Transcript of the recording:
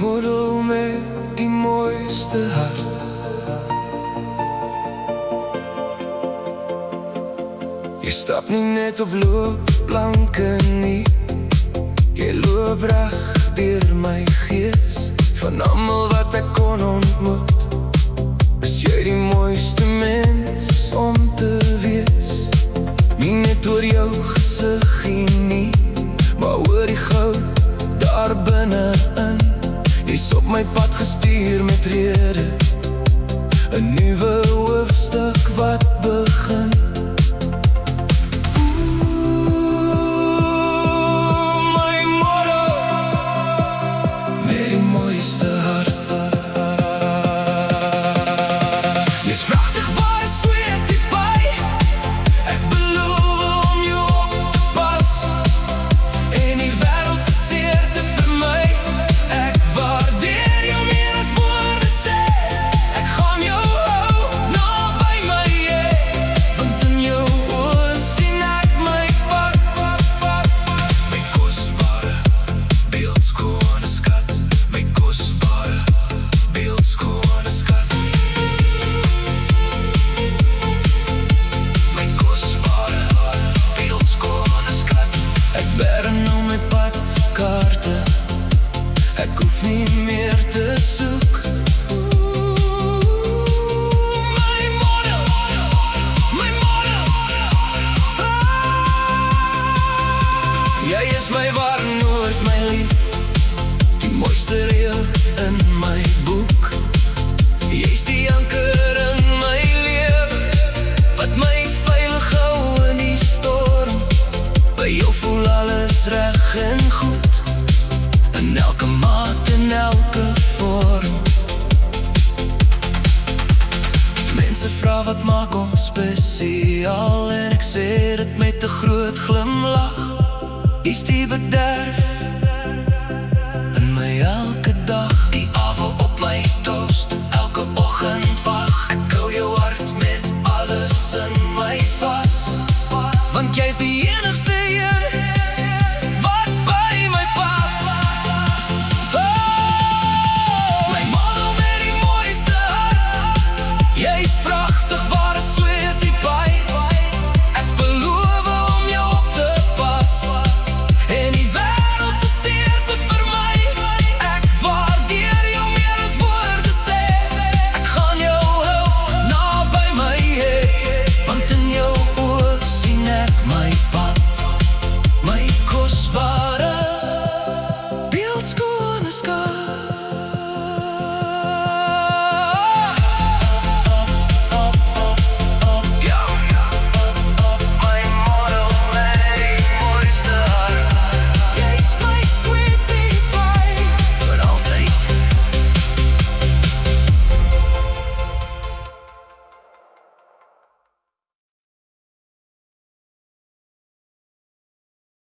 model met die mooiste hart. Jy stap nie net op loopplanke nie, jy loop reg deur my gees. Van almal wat ek kon ontmoet, is jy die mooiste mens om te wees. Nie net oor jou gesiggie nie, maar oor die goud daar binnein. Jy's op my pad gestuur met rede, 'n nuwe hoofstuk wat begin. Ek hoef nie meer te soek. My model, my model. Jy is my ware noord, my lief, die mooiste reël in my boek. Jy's die anker in my lewe, wat my veilig hou in die storm. By jou voel alles reg en goed, in elke maat en elke vorm. Mense vra wat maak ons spesiaal, en ek sê dit met 'n groot glimlach. Jy's die bederf in my elke dag, die awe op my toast, elke oggend wag. Ek hou jou hart met alles in my vas, want jy's die enigste een wat by my pas. My model met die mooiste hart, jy's pragtig, ware sweetie pie. Ek beloof om jou op te pas, en die wêreld se seerte vir my. Ek waardeer jou meer as woorde sê. Ek gaan jou hou naby my hê, want in jou oë sien ek my pad, my kosbare beeldskone skat.